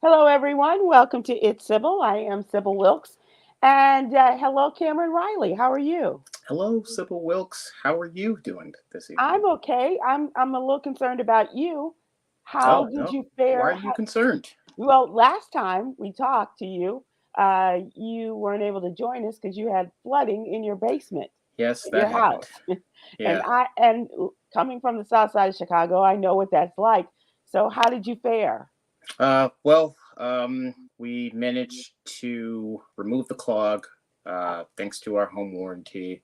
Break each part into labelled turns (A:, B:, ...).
A: Hello, everyone. Welcome to It's Sybil. I am Sybil Wilkes. And hello, Cameron Riley. How are you?
B: Hello, Sybil Wilkes. How are you doing this evening?
A: I'm okay. I'm a little concerned about you. How
B: Oh,
A: did
B: no.
A: you
B: Why are
A: fare?
B: you concerned?
A: Well, last time we talked to you, you weren't able to join us because you had flooding in your basement,
B: Yes,
A: in
B: that
A: your
B: happened.
A: house. And
B: Yeah.
A: coming from the south side of Chicago, I know what that's like. So how did you fare?
B: We managed to remove the clog thanks to our home warranty.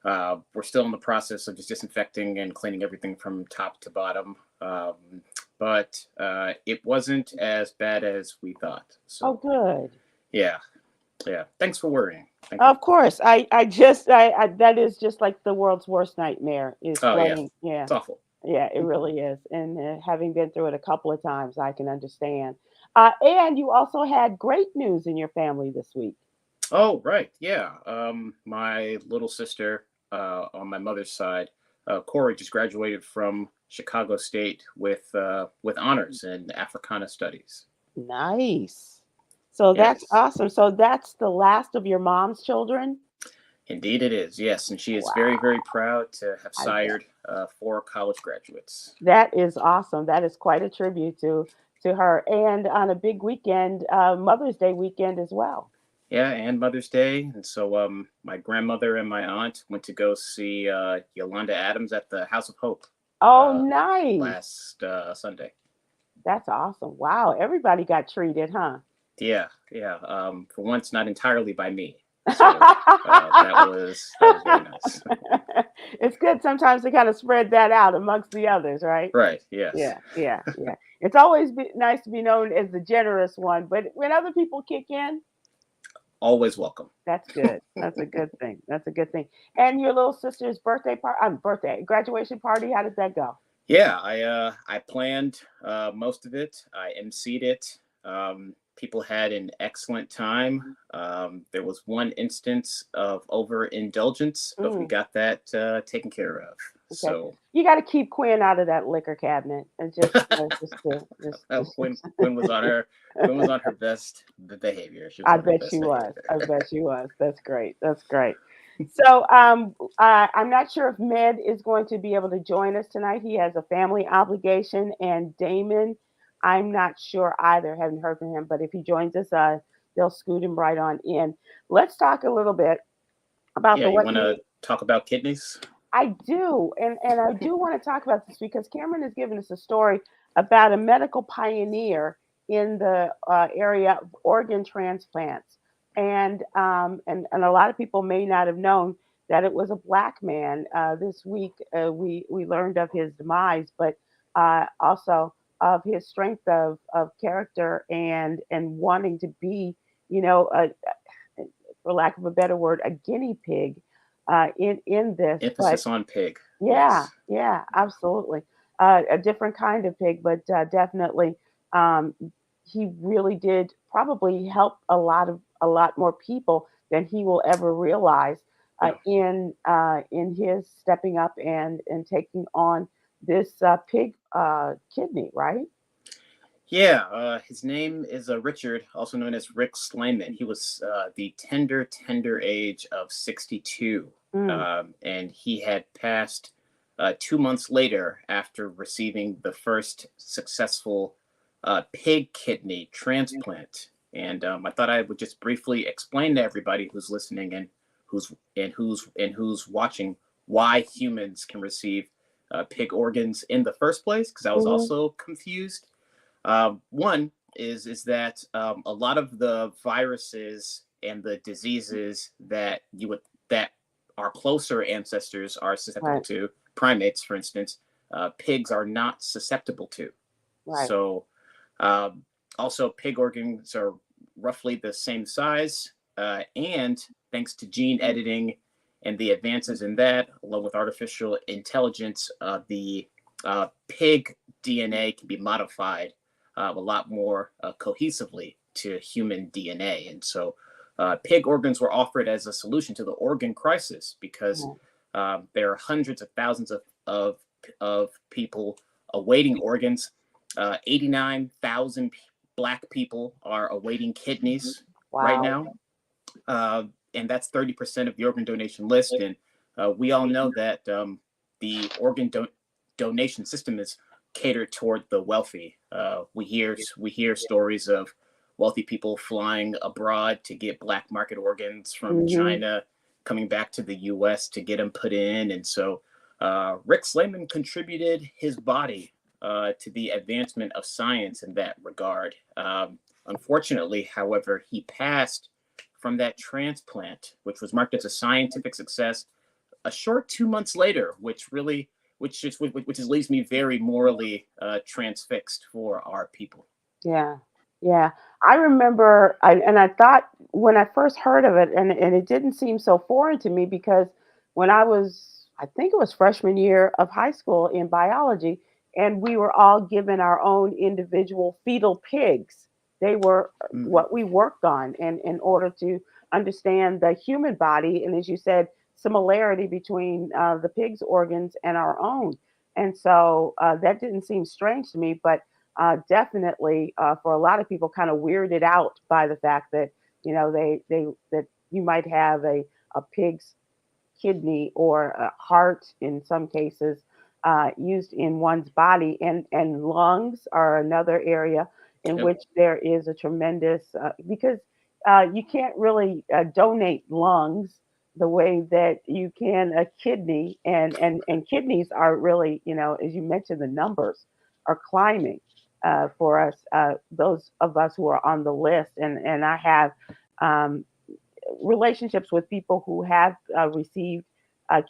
B: We're still in the process of just disinfecting and cleaning everything from top to bottom. But it wasn't as bad as we thought.
A: Oh,
B: So,
A: good.
B: yeah, yeah. Thanks for worrying. Thank you.
A: Of course, I that is just like the world's worst nightmare is
B: Oh, yeah.
A: flooding. Yeah,
B: It's awful.
A: yeah, it really is. And having been through it a couple of times, I can understand. And you also had great news in your family this week.
B: Oh, right. Yeah. My little sister on my mother's side, Corey, just graduated from Chicago State with honors in Africana Studies.
A: Nice. So that's
B: Yes,
A: awesome. So that's the last of your mom's children.
B: indeed it is. Yes, and she is very,
A: Wow,
B: very proud to have
A: I bet
B: sired four college graduates.
A: that is awesome. That is quite a tribute to her, and on a big weekend, Mother's Day weekend as well.
B: Yeah, and Mother's Day. And so my grandmother and my aunt went to go see Yolanda Adams at the House of Hope
A: Oh,
B: uh,
A: nice.
B: last Sunday.
A: That's awesome. Wow, everybody got treated, huh?
B: Yeah, yeah. For once, not entirely by me. So that was very nice.
A: It's good sometimes to kind of spread that out amongst the others, right?
B: Right. Yes.
A: Yeah. It's always nice to be known as the generous one, but when other people kick in,
B: Always welcome.
A: that's good. That's a good thing. That's a good thing. And your little sister's birthday graduation party, how did that go?
B: Yeah, I planned most of it. I emceed it. People had an excellent time. There was one instance of overindulgence, but we
A: Mm,
B: got that taken care of.
A: okay.
B: So
A: You got to keep Quinn out of that liquor cabinet and
B: Quinn was on her Quinn was on her best behavior. She was
A: I
B: on her
A: bet she
B: best
A: was.
B: behavior.
A: I bet she was. That's great. That's great. So, I'm not sure if Med is going to be able to join us tonight. He has a family obligation, and Damon, I'm not sure either. Haven't heard from him, but if he joins us, they'll scoot him right on in. Let's talk a little bit about
B: Yeah,
A: the
B: you
A: what
B: want
A: you.
B: to talk about kidneys?
A: I do, and I do want to talk about this because Cameron has given us a story about a medical pioneer in the area of organ transplants, and a lot of people may not have known that it was a black man. This week, we learned of his demise, but also of his strength of character and wanting to be, you know, for lack of a better word, a guinea pig in this. But
B: Emphasis on pig.
A: yeah,
B: Yes.
A: yeah, absolutely. A different kind of pig, but definitely, um, he really did probably help a lot more people than he will ever realize
B: Yeah.
A: in his stepping up and taking on this pig kidney, right?
B: Yeah, his name is Richard, also known as Rick Slayman. He was the tender age of 62,
A: Mm,
B: and he had passed 2 months later after receiving the first successful pig kidney transplant. And I thought I would just briefly explain to everybody who's listening and who's watching why humans can receive pig organs in the first place, because I was
A: hmm
B: also confused. One is that a lot of the viruses and the diseases that our closer ancestors are susceptible
A: Right,
B: to, primates, for instance, pigs are not susceptible to.
A: right.
B: So, um, also, pig organs are roughly the same size, and thanks to gene editing and the advances in that, along with artificial intelligence, the pig DNA can be modified a lot more cohesively to human DNA. And so pig organs were offered as a solution to the organ crisis because
A: Right.
B: there are hundreds of thousands of people awaiting organs. 89,000 Black people are awaiting kidneys right
A: Wow.
B: now. And that's 30% of the organ donation list. And we all know that the organ donation system is catered toward the wealthy. We hear stories of wealthy people flying abroad to get black market organs from China, coming back to the U.S. to get them put in. And so Rick Slayman contributed his body to the advancement of science in that regard. Unfortunately, however, he passed from that transplant, which was marked as a scientific success, a short 2 months later, which leaves me very morally transfixed for our people.
A: Yeah. Yeah. I remember, I thought when I first heard of it, and it didn't seem so foreign to me because when I think it was freshman year of high school in biology, and we were all given our own individual fetal pigs. They were what we worked on, and in order to understand the human body, and as you said, similarity between the pig's organs and our own. And so that didn't seem strange to me, but definitely for a lot of people kind of weirded out by the fact that they that you might have a pig's kidney or a heart in some cases used in one's body, and lungs are another area in
B: Yep.
A: which there is a tremendous because you can't really donate lungs the way that you can a kidney, and kidneys are really, as you mentioned, the numbers are climbing for us, those of us who are on the list, and I have um, relationships with people who have received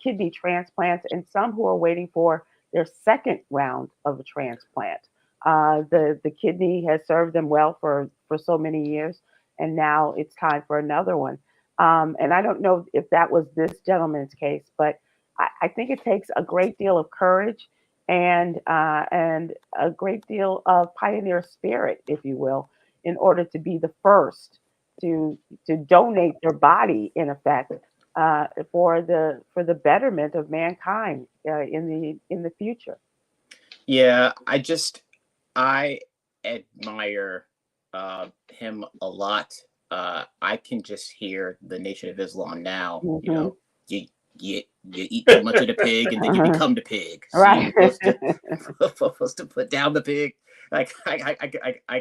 A: kidney transplants, and some who are waiting for their second round of a transplant. The kidney has served them well for so many years, and now it's time for another one. And I don't know if that was this gentleman's case, but I think it takes a great deal of courage and a great deal of pioneer spirit, if you will, in order to be the first to donate their body, in effect, for the betterment of mankind in the future.
B: Yeah, I admire him a lot. I can just hear the Nation of Islam now.
A: Hmm.
B: You you eat too much of the pig, and then you become the pig. So
A: Right.
B: you're supposed to put down the pig. Like I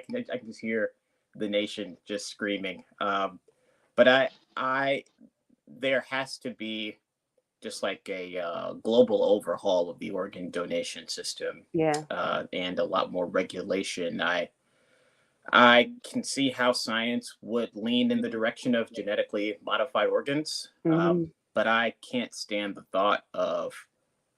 B: can just hear the nation just screaming. But I there has to be just like a global overhaul of the organ donation system,
A: Yeah.
B: and a lot more regulation. I can see how science would lean in the direction of genetically modified organs,
A: Hmm.
B: but I can't stand the thought of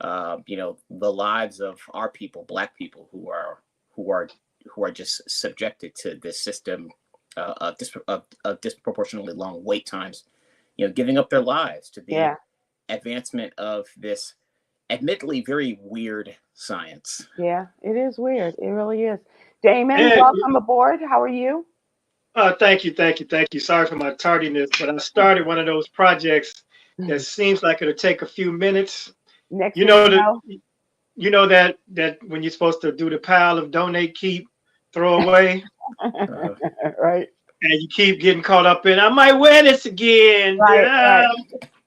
B: the lives of our people, Black people, who are who are just subjected to this system of disproportionately long wait times. Giving up their lives to the
A: Yeah.
B: advancement of this admittedly very weird science.
A: Yeah. It is weird. It really is. Damon,
C: And
A: welcome aboard. How are you?
C: thank you, thank you, thank you. Sorry for my tardiness, but I started one of those projects that seems like it'll take a few minutes.
A: Next
C: You
A: thing
C: know
A: you
C: that
A: know.
C: that when you're supposed to do the pile of donate, keep, throw away,
B: Uh,
A: Right.
C: and you keep getting caught up in, I might wear this again,
A: Right. Right.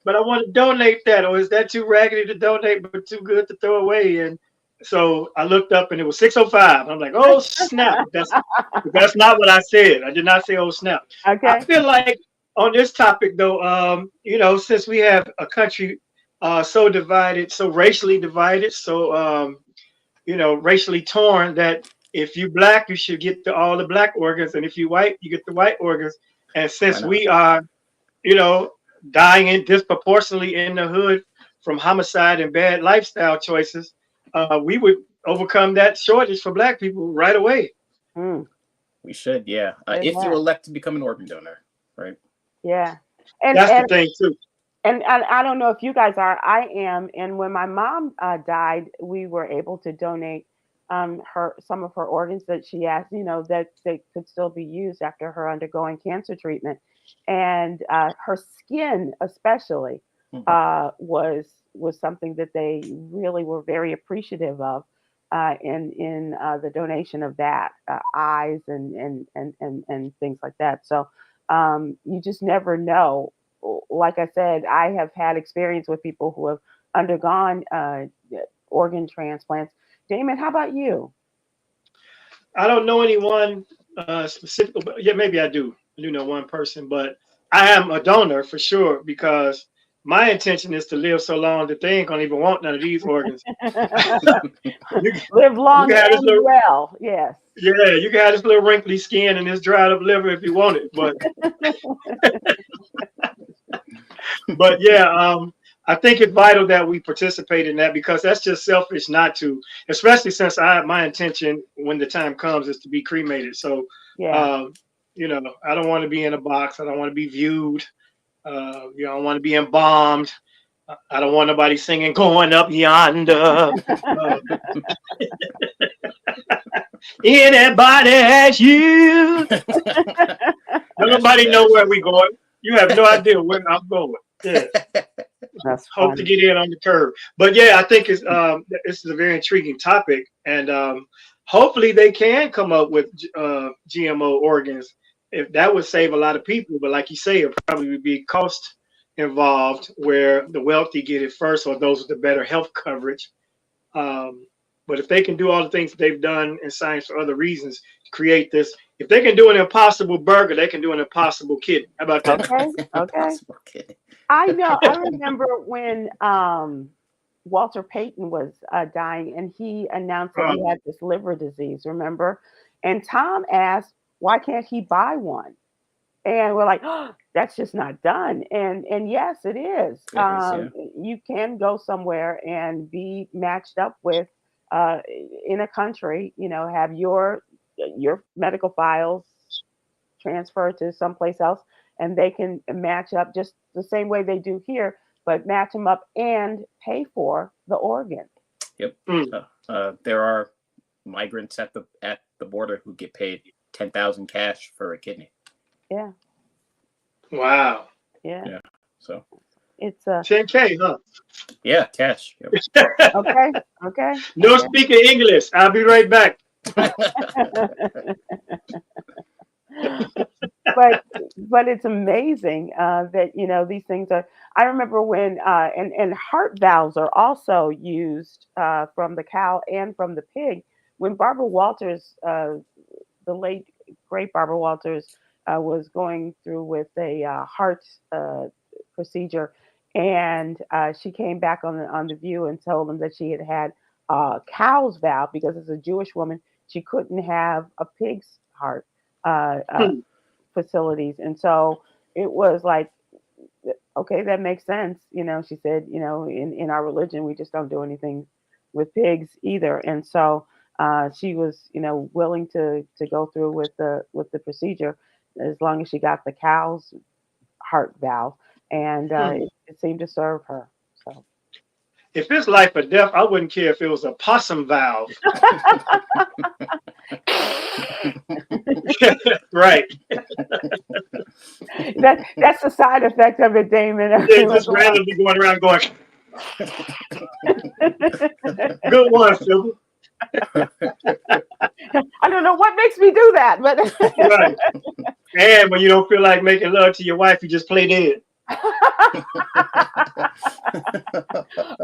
C: but I want to donate that, or is that too raggedy to donate but too good to throw away? And so I looked up and it was 6:05. I'm like, oh snap! That's not what I said. I did not say oh snap. I
A: Okay.
C: feel like on this topic though, since we have a country so divided, so racially divided, so racially torn, that if you black, you should get all the black organs, and if you white, you get the white organs. And
B: why
C: since
B: not?
C: we are, you know, dying in disproportionately in the hood from homicide and bad lifestyle choices, we would overcome that shortage for black people right away.
A: Mm,
B: We should, yeah.
A: good
B: If you
A: one.
B: elect to become an organ donor, right?
A: Yeah. And
C: That's the
A: and
C: thing too.
A: and I don't know if you guys are. I am. And when my mom died, we were able to donate her some of her organs that she asked, that they could still be used after her undergoing cancer treatment. And her skin, especially,
B: Mhm.
A: was something that they really were very appreciative of. in the donation of that eyes and things like that. So you just never know. Like I said, I have had experience with people who have undergone organ transplants. Damon, how about you?
C: I don't know anyone specific, but yeah, maybe I do. I do know one person, but I am a donor for sure because my intention is to live so long that they ain't gonna even want none of these organs. You,
A: Live
C: you
A: long
C: can have this
A: and
C: little,
A: well. Yes.
C: yeah, you can have this little wrinkly skin and this dried up liver if you want it, but yeah, I think it's vital that we participate in that because that's just selfish not to, especially since my intention when the time comes is to be cremated. So,
A: Yeah.
C: you know, I don't want to be in a box. I don't want to be viewed. You know, I don't want to be embalmed. I don't want nobody singing "Going Up Yonder." Anybody has you? Nobody know where we going. You have no idea where I'm going. Yeah.
A: That's
C: Hope
A: funny.
C: to get in on the curve. But yeah, I think this is a very intriguing topic, and hopefully they can come up with GMO organs. If that would save a lot of people, but like you say, it probably would be cost involved where the wealthy get it first, or those with the better health coverage. But if they can do all the things that they've done in science for other reasons to create this, if they can do an impossible burger, they can do an impossible kidney. How about that?
A: Okay. I know. I remember when Walter Payton was dying, and he announced that he had this liver disease. Remember? And Tom asked, "Why can't he buy one?" And we're like, "Oh, that's just not done." And yes, it is.
B: Yeah.
A: You can go somewhere and be matched up with in a country. You know, have your medical files transferred to someplace else, and they can match up just the same way they do here, but match them up and pay for the organ.
B: Yep. There are migrants at the border who get paid 10,000 cash for a kidney.
A: Yeah.
C: Wow.
A: Yeah.
B: Yeah. So
A: it's
C: 10K, huh?
B: Yeah, cash. Yep.
A: Okay.
C: No speaking English. I'll be right back.
A: but it's amazing that these things are. I remember when and heart valves are also used from the cow and from the pig. When Barbara Walters, the late great Barbara Walters, was going through with a heart procedure, and she came back on the View and told them that she had cow's valve because as a Jewish woman she couldn't have a pig's heart. Facilities, and so it was like, okay, that makes sense. She said, in our religion we just don't do anything with pigs either, and so she was willing to go through with the procedure as long as she got the cow's heart valve, and it seemed to serve her. So
C: if it's life or death, I wouldn't care if it was a possum valve. Right.
A: That's the side effect of it, Damon.
C: They're just randomly going around going, good one, Sybil.
A: I don't know what makes me do that, but
C: right. And when you don't feel like making love to your wife, you just play dead.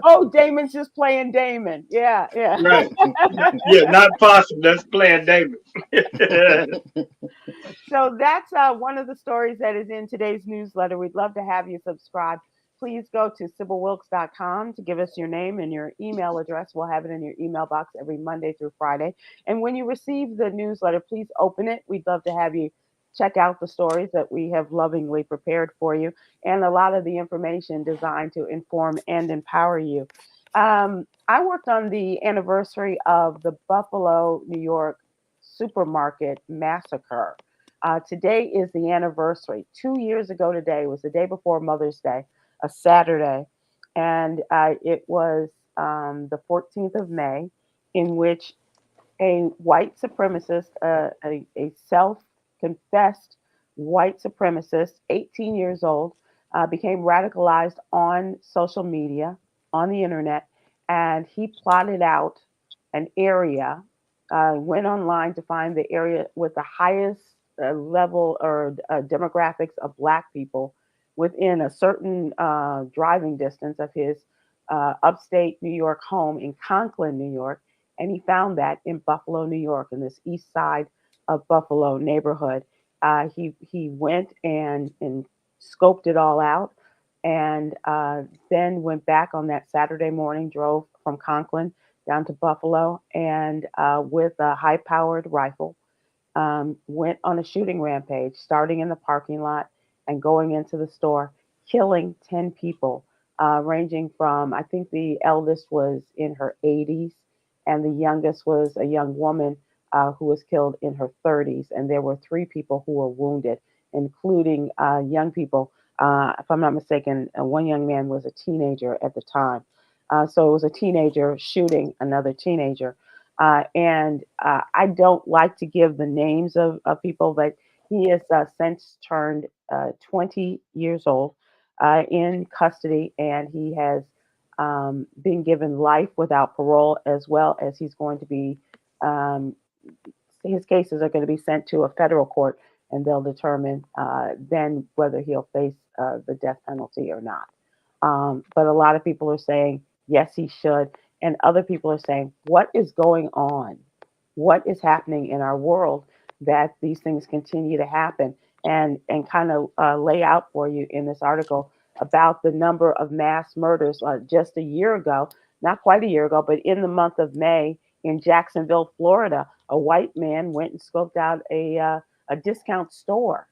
A: Oh, Damon's just playing Damon. Yeah.
C: Right. Yeah, not possum. That's playing Damon.
A: So that's one of the stories that is in today's newsletter. We'd love to have you subscribe. Please go to SybilWilkes.com to give us your name and your email address. We'll have it in your email box every Monday through Friday. And when you receive the newsletter, please open it. We'd love to have you check out the stories that we have lovingly prepared for you, and a lot of the information designed to inform and empower you. I worked on the anniversary of the Buffalo, New York supermarket massacre. Today is the anniversary. 2 years ago today was the day before Mother's Day, a Saturday, and it was the 14th of May, in which a white supremacist, a self-confessed white supremacist, 18 years old, became radicalized on social media, on the internet, and he plotted out an area, went online to find the area with the highest level or demographics of Black people within a certain driving distance of his upstate New York home in Conklin, New York. And he found that in Buffalo, New York, in this east side of Buffalo neighborhood. He went and scoped it all out, and then went back on that Saturday morning, drove from Conklin down to Buffalo, and with a high-powered rifle, went on a shooting rampage, starting in the parking lot and going into the store, killing 10 people, ranging from, I think the eldest was in her 80s, and the youngest was a young woman who was killed in her 30s. And there were 3 people who were wounded, including young people. If I'm not mistaken, one young man was a teenager at the time. So it was a teenager shooting another teenager. And I don't like to give the names of people, but he has since turned 20 years old in custody, and he has been given life without parole, as well as he's going to be, his cases are going to be sent to a federal court, and they'll determine then whether he'll face the death penalty or not. But a lot of people are saying, yes, he should. And other people are saying, what is going on? What is happening in our world that these things continue to happen? And kind of lay out for you in this article about the number of mass murders just a year ago, not quite a year ago, but in the month of May in Jacksonville, Florida, a white man went and scoped out a discount store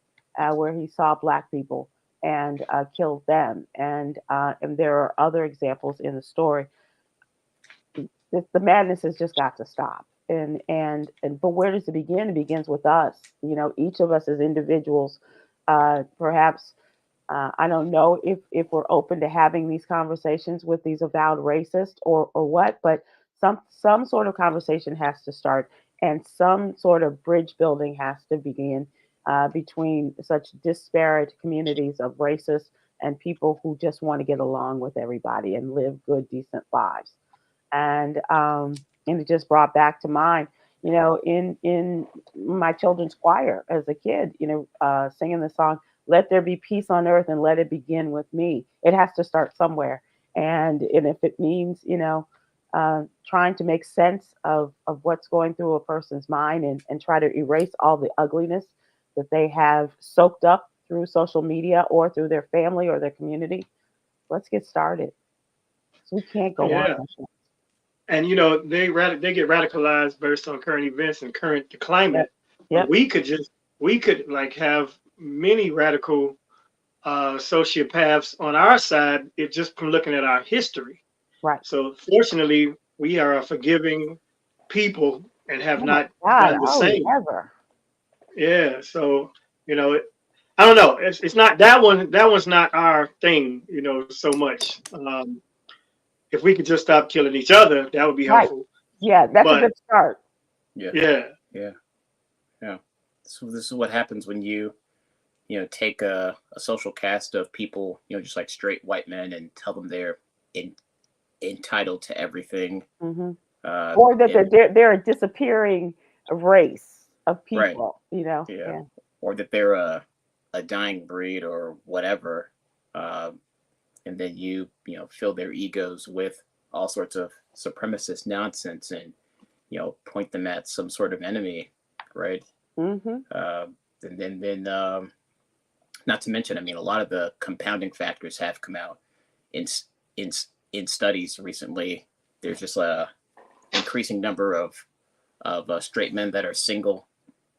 A: where he saw Black people and killed them. And there are other examples in the story. The madness has just got to stop. But where does it begin? It begins with us. You know, each of us as individuals. Perhaps I don't know if we're open to having these conversations with these avowed racists or what, but some sort of conversation has to start, and some sort of bridge building has to begin between such disparate communities of racists and people who just want to get along with everybody and live good, decent lives. And it just brought back to mind, you know, in my children's choir as a kid, you know, singing the song, "Let there be peace on earth and let it begin with me." It has to start somewhere. And if it means, you know, trying to make sense of what's going through a person's mind and try to erase all the ugliness that they have soaked up through social media or through their family or their community, let's get started. So we can't go on.
C: And you know, they get radicalized based on current events and current climate.
A: Yep.
C: We could like have many radical sociopaths on our side, it just from looking at our history.
A: Right.
C: So fortunately, we are a forgiving people and have not done the same.
A: Never.
C: Yeah. So you know, I don't know. It's not that one. That one's not our thing. You know, so much. If we could just stop killing each other, that would be helpful.
A: Right. Yeah, that's a good start.
B: Yeah. So this is what happens when you take a social cast of people, you know, just like straight white men, and tell them they're entitled to everything,
A: or that they're a disappearing race of people,
B: right.
A: You know,
B: or that they're a dying breed or whatever. And then you fill their egos with all sorts of supremacist nonsense, and point them at some sort of enemy, right?
A: Mm-hmm.
B: And then not to mention, I mean, a lot of the compounding factors have come out in studies recently. There's just a increasing number of straight men that are single,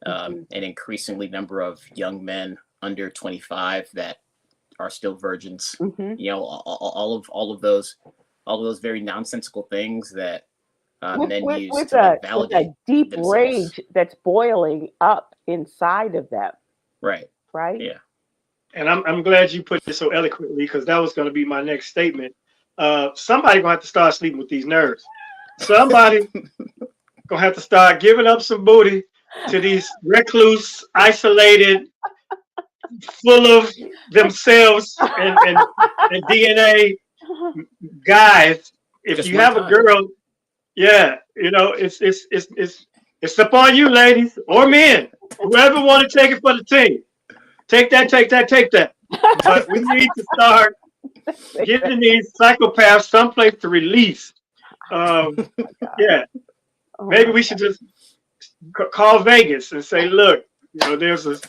B: an increasingly number of young men under 25 that are still virgins.
A: Mm-hmm.
B: You know, all of those very nonsensical things that men use to validate
A: with a deep
B: themselves.
A: Rage that's boiling up inside of them.
B: Right.
A: Yeah.
C: And I'm glad you put it so eloquently, because that was going to be my next statement. Somebody gonna have to start sleeping with these nerds. Somebody gonna have to start giving up some booty to these recluse, isolated, full of themselves and DNA guys. If you have a girl, Yeah, it's up on you, ladies or men, whoever want to take it for the team. Take that, take that, take that. But we need to start giving these psychopaths someplace to release. Yeah, maybe we should just call Vegas and say, look, there's a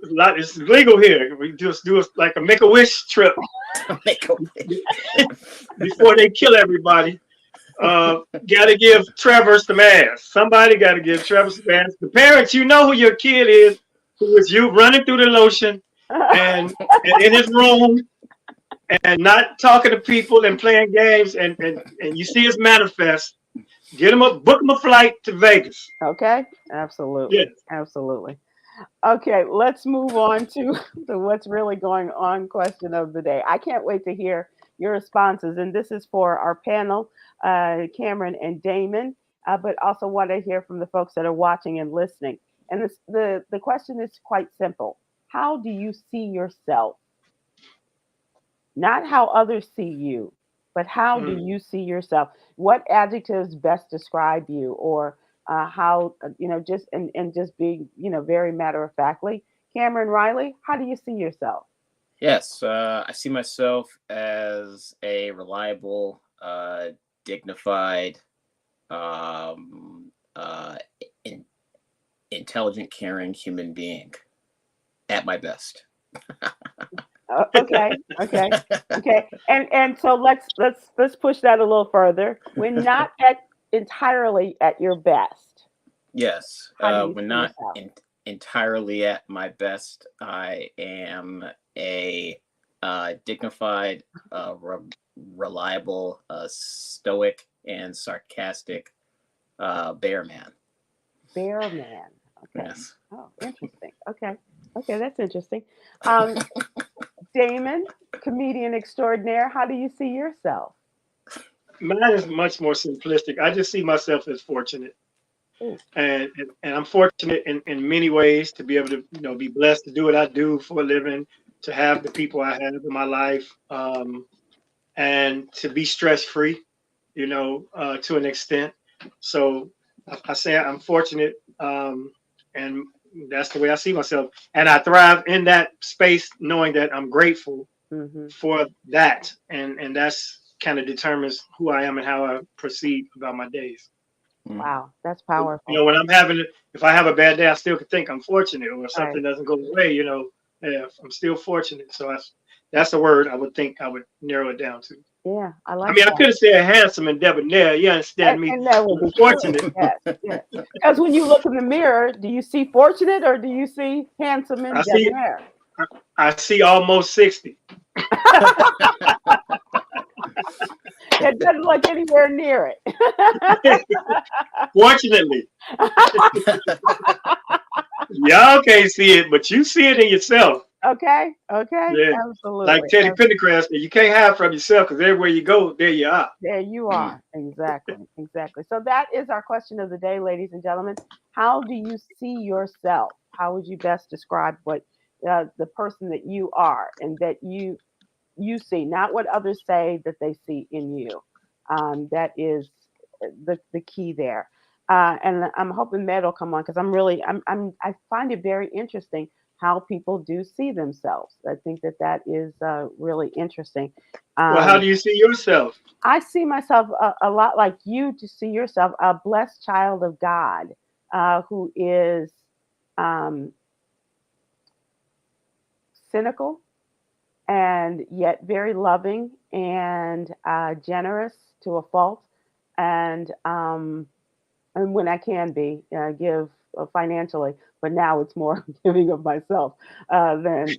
C: lot. It's legal here. We just do like a Make-A-Wish trip before they kill everybody. Got to give Trevor some ass. Somebody got to give Trevor some ass. The parents, you know who your kid is, who is you running through the lotion and in his room and not talking to people and playing games, and you see his manifest. Book him a flight to Vegas.
A: Okay, absolutely,
C: yes.
A: Absolutely. Okay, let's move on to the what's really going on question of the day. I can't wait to hear your responses, and this is for our panel, Khameron and Damon, but also want to hear from the folks that are watching and listening. And the question is quite simple. How do you see yourself? Not how others see you, but how do you see yourself? What adjectives best describe you, or how, just being, very matter of factly. Khameron, Riley, how do you see yourself?
B: Yes, I see myself as a reliable, dignified, intelligent, caring human being at my best.
A: Okay. And so let's push that a little further. When not entirely at your best.
B: Yes, when not entirely at my best, I am a dignified, reliable, stoic, and sarcastic bear man.
A: Bear man. Okay.
B: Yes.
A: Oh, interesting. Okay, that's interesting. Damon, comedian extraordinaire, how do you see yourself?
C: Mine is much more simplistic. I just see myself as fortunate. And I'm fortunate in many ways to be able to, be blessed to do what I do for a living, to have the people I have in my life, and to be stress-free, to an extent. So I say I'm fortunate, and that's the way I see myself. And I thrive in that space, knowing that I'm grateful for that. And that's kind of determines who I am and how I proceed about my days.
A: Wow, that's powerful.
C: When if I have a bad day, I still can think I'm fortunate, or if something doesn't go away, I'm still fortunate. So that's a word I would think I would narrow it down to.
A: Yeah, I
C: I could have said handsome and debonair. You understand me?
A: And that would be fortunate. Yes. Because when you look in the mirror, do you see fortunate or do you see handsome and debonair?
C: I see almost 60.
A: It doesn't look anywhere near it.
C: Fortunately. Y'all can't see it, but you see it in yourself.
A: Okay.
C: Yeah.
A: Absolutely.
C: Like Teddy Pendergrass, you can't hide from yourself, because everywhere you go, there you are.
A: There you are. Exactly. So that is our question of the day, ladies and gentlemen. How do you see yourself? How would you best describe what the person that you are and that you see, not what others say that they see in you? That is the key there. And I'm hoping Med will come on, because I find it very interesting how people do see themselves. I think that is really interesting.
C: Well, how do you see yourself?
A: I see myself a lot like you to see yourself, a blessed child of God, who is cynical and yet very loving and generous to a fault, and when I can be, give financially, but now it's more giving of myself than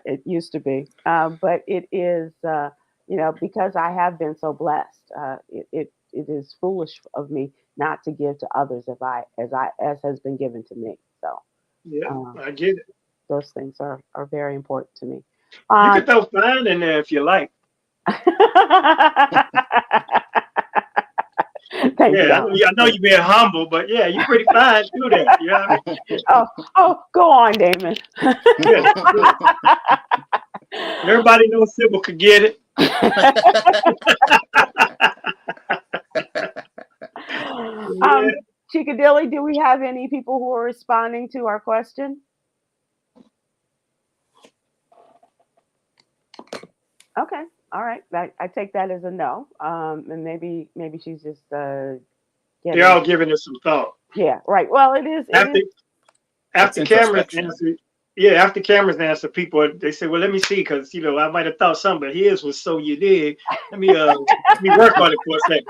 A: it used to be. But it is, because I have been so blessed, it is foolish of me not to give to others as has been given to me. So
C: yeah, I get it.
A: Those things are very important to me.
C: You can throw fine in there if you like.
A: Thank you.
C: I know you're being humble, but yeah, you're pretty fine too there. You know what I mean?
A: Oh, go on, Damon.
C: Good. Everybody knows Sybil could get it.
A: Um, Chikadilly, do we have any people who are responding to our question? Okay, all right. I take that as a no. And maybe she's just
C: They're
A: getting.
C: all giving it some thought.
A: Yeah, right. Well, it is. It
C: After
A: is.
B: It's
C: after cameras
B: introspection.
C: answer, yeah, after cameras answer, people they say, well, let me see, because I might have thought something, but his was so you did. Let me work on it for a second.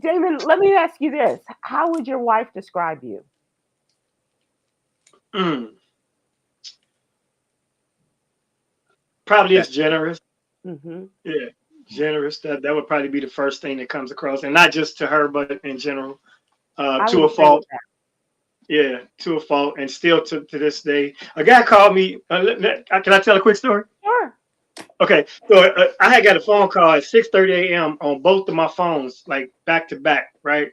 A: Damon, let me ask you this: how would your wife describe you?
C: Mm, probably as generous.
A: Mm-hmm.
C: Yeah, generous. That would probably be the first thing that comes across, and not just to her, but in general,
A: I
C: to
A: would
C: a
A: agree with
C: fault. Yeah, to a fault, and still to this day, a guy called me. Can I tell a quick story?
A: Sure.
C: Okay, so I had got a phone call at 6:30 a.m. on both of my phones, like back to back, right?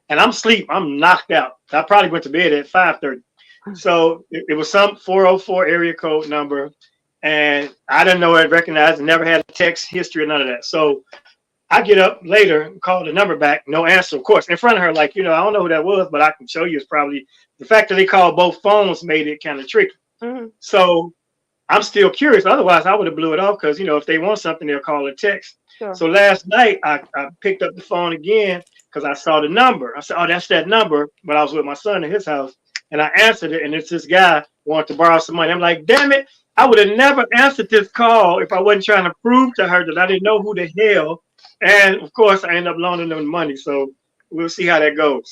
C: And I'm asleep. I'm knocked out. I probably went to bed at 5:30. So it was some 404 area code number, and I didn't know it, recognized, and never had a text history or none of that. So I get up later and call the number back, no answer, of course, in front of her, like, I don't know who that was, but I can show you. It's probably the fact that they called both phones made it kind of tricky.
A: Mm-hmm.
C: So I'm still curious. Otherwise, I would have blew it off, because if they want something, they'll call or text.
A: Sure.
C: So last night I picked up the phone again because I saw the number. I said, "Oh, that's that number." But I was with my son in his house, and I answered it, and it's this guy wanted to borrow some money. I'm like, "Damn it! I would have never answered this call if I wasn't trying to prove to her that I didn't know who the hell." And of course, I ended up loaning them money. So we'll see how that goes.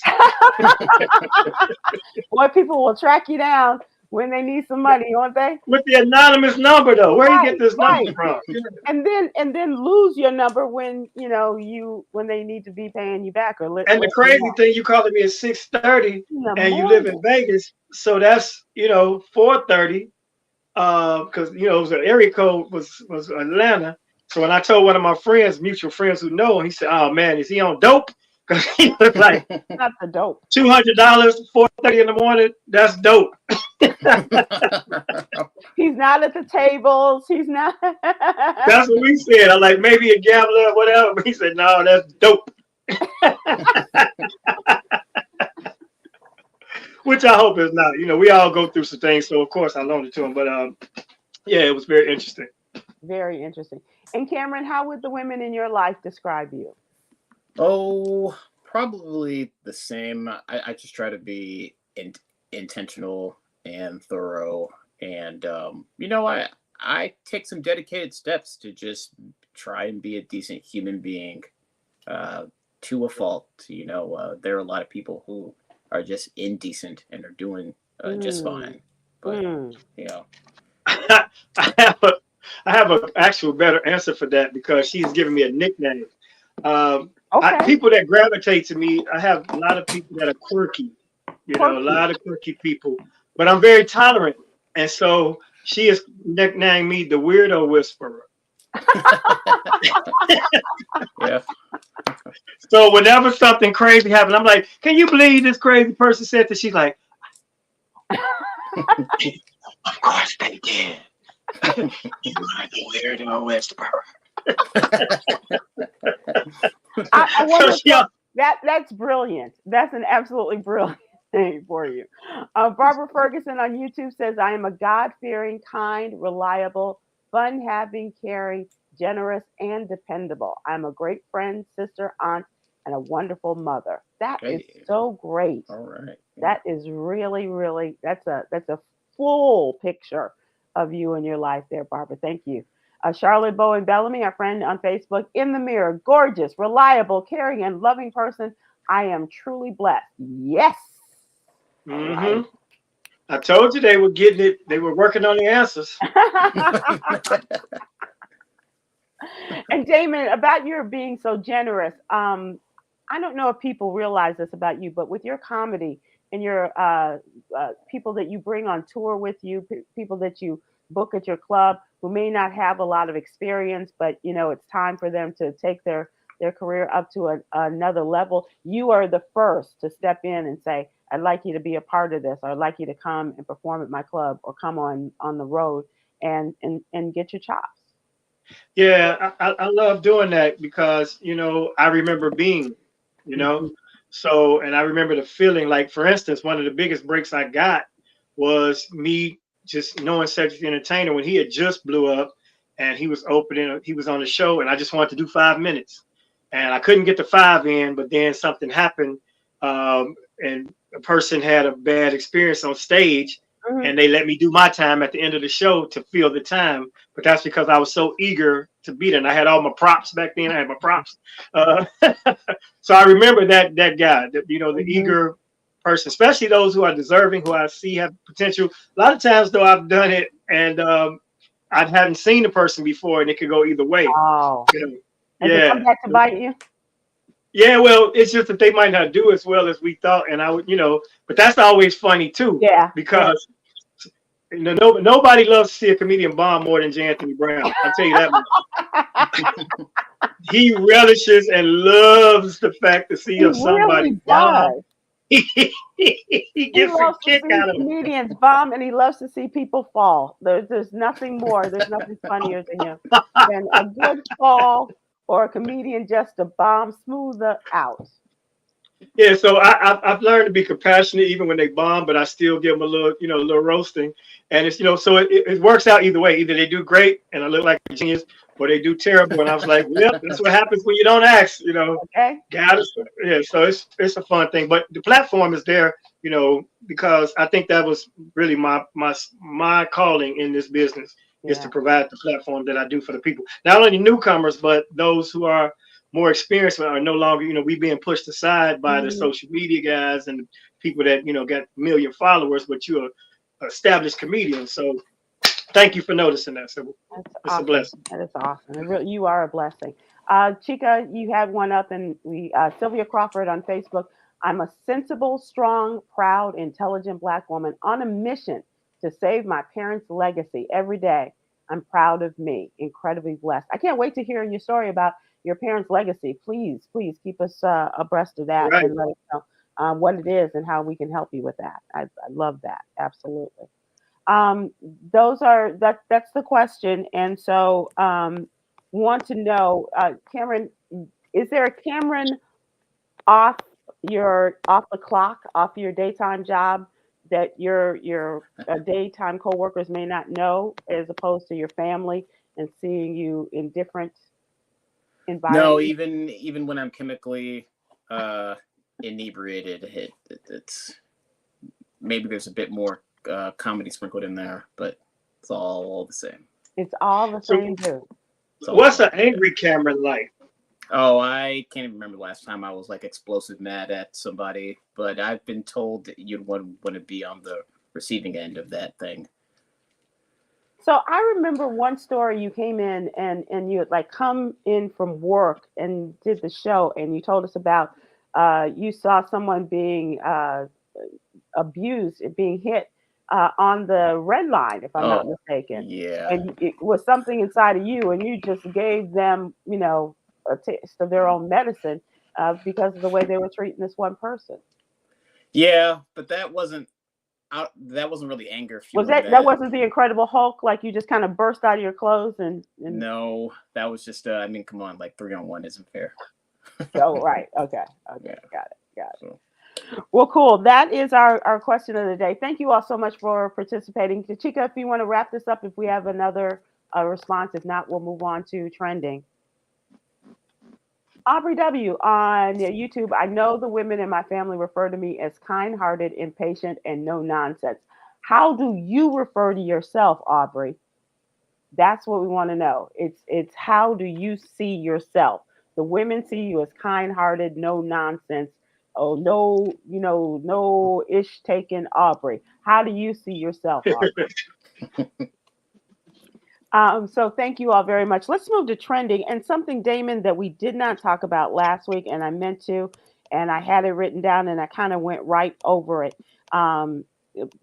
A: Boy, people will track you down when they need some money, won't they?
C: With the anonymous number, though, where you get this number from?
A: And then lose your number when when they need to be paying you back or
C: And the crazy thing, you calling me at 6:30, and you live in Vegas, so that's 4:30. Because it was an area code was Atlanta. So when I told one of my friends, mutual friends who know, he said, "Oh man, is he on dope?" Because he looked like
A: not the dope.
C: $200, 4:30 in the morning. That's dope.
A: He's not at the tables. He's not.
C: That's what we said. I'm like, maybe a gambler or whatever. But he said, "No, that's dope." Which I hope is not. We all go through some things, so of course I loaned it to him. But yeah, it was very interesting.
A: Very interesting. And Khameron, how would the women in your life describe you?
B: Oh, probably the same. I just try to be intentional and thorough, and I take some dedicated steps to just try and be a decent human being, to a fault. There are a lot of people who are just indecent and are doing just fine, but
C: I have a actual better answer for that, because she's giving me a nickname.
A: Okay.
C: People that gravitate to me, I have a lot of people that are quirky, a lot of quirky people, but I'm very tolerant. And so she has nicknamed me the Weirdo Whisperer.
B: Yeah.
C: So whenever something crazy happens, I'm like, "Can you believe this crazy person said that?" She's like, "Of course they did." You are the Weirdo Whisperer.
A: I wonder that's brilliant. That's an absolutely brilliant thing for you. Barbara Ferguson on YouTube says, "I am a God-fearing, kind, reliable, fun-having, caring, generous, and dependable. I'm a great friend, sister, aunt, and a wonderful mother." That is so great.
B: All right.
A: That is really, really, that's a full picture of you and your life there, Barbara. Thank you. Charlotte Bowen Bellamy, our friend on Facebook, in the mirror, gorgeous, reliable, caring, and loving person. I am truly blessed. Yes.
C: Mm-hmm. I told you they were getting it. They were working on the answers.
A: And Damon, about your being so generous, I don't know if people realize this about you, but with your comedy and your people that you bring on tour with you, people that you book at your club who may not have a lot of experience, but it's time for them to take their career up to another level. You are the first to step in and say, "I'd like you to be a part of this, or I'd like you to come and perform at my club, or come on the road and get your chops."
C: Yeah, I love doing that because, you know, I remember being, you know,
A: Mhm.
C: so, and I remember the feeling, like, for instance, one of the biggest breaks I got was me just knowing Cedric the Entertainer when he had just blew up and he was on the show, and I just wanted to do 5 minutes and I couldn't get the five in, but then something happened. And a person had a bad experience on stage
A: Mhm.
C: and they let me do my time at the end of the show to fill the time, but that's because I was so eager to be there. And I had all my props back then. I had my props. Uh, so I remember that guy, that, you know, the
A: Mhm.
C: eager person, especially those who are deserving, who I see have potential. A lot of times, though, I've done it and I hadn't seen the person before, and it could go either way.
A: Oh,
C: You know,
A: has it come
C: yeah.
A: back to bite you?
C: Yeah, well, it's just that they might not do as well as we thought, and I would, you know, but that's always funny too,
A: Yeah, yeah.
C: because you know, nobody loves to see a comedian bomb more than J. Anthony Brown. I'll tell you that much. He relishes and loves the fact to see
A: He
C: of somebody
A: really
C: bomb.
A: does.
C: He
A: He
C: gets a
A: loves to
C: kick
A: see
C: out of it.
A: comedians bomb, and he loves to see people fall. There's nothing more. There's nothing funnier than him than a good fall or a comedian just to bomb smoother out.
C: Yeah, so I've learned to be compassionate even when they bomb, but I still give them a little, you know, a little roasting, and it's, you know, so it works out either way. Either they do great and I look like a genius, or they do terrible, and I was like, well, that's what happens when you don't ask, you know.
A: Okay.
C: Got it. Yeah, so it's a fun thing, but the platform is there, you know, because I think that was really my calling in this business, is to
A: Yeah.
C: provide the platform that I do for the people, not only newcomers, but those who are more experienced are no longer, you know, we being pushed aside by the
A: Mhm.
C: social media guys and people that, you know, got a million followers, but you're an established comedian. So thank you for noticing that, Sybil.
A: That's
C: It's a
A: awesome.
C: blessing.
A: That is awesome. You are a blessing. Chica, you had one up, and we Sylvia Crawford on Facebook. I'm a sensible, strong, proud, intelligent Black woman on a mission to save my parents' legacy every day. I'm proud of me. Incredibly blessed. I can't wait to hear your story about your parents' legacy. Please, please keep us abreast of that
C: Right.
A: and let us know what it is and how we can help you with that. I love that. Absolutely. um, those are that's the question, and so want to know, Cameron, is there a Cameron off off the clock, off your daytime job that your daytime coworkers may not know, as opposed to your family and seeing you in different
B: No,
A: environments?
B: even when I'm chemically uh, inebriated, it's maybe there's a bit more comedy sprinkled in there, but it's all the same.
A: It's all the
C: So
A: same, dude.
B: It's all
C: what's an
B: love.
C: angry Cameron like?
B: Oh, I can't even remember the last time I was like explosive mad at somebody, but I've been told that you'd want to be on the receiving end of that thing.
A: So I remember one story. You came in and you had like come in from work and did the show, and you told us about you saw someone being abused, being hit on the red line, if I'm not
B: Oh,
A: mistaken,
B: yeah.
A: and it was something inside of you, and you just gave them, a taste of their own medicine because of the way they were treating this one person.
B: Yeah, but that wasn't really anger
A: Was
B: fueling
A: that
B: that.
A: wasn't the Incredible Hulk? Like you just kind of burst out of your clothes and
B: No, that was just I mean, come on, like 3-on-1 isn't fair.
A: oh, right. Okay. Okay.
B: Yeah.
A: Got it. Got it.
B: So
A: Well, cool. That is our question of the day. Thank you all so much for participating. Chica, if you want to wrap this up, if we have another response. If not, we'll move on to trending. Aubrey W. on YouTube. I know the women in my family refer to me as kind hearted, impatient, and no nonsense. How do you refer to yourself, Aubrey? That's what we want to know. It's how do you see yourself? The women see you as kind-hearted, no nonsense. Oh, no, no ish taken, Aubrey. How do you see yourself, Aubrey? So thank you all very much. Let's move to trending and something, Damon, that we did not talk about last week, and I meant to, and I had it written down, and I kind of went right over it. Um,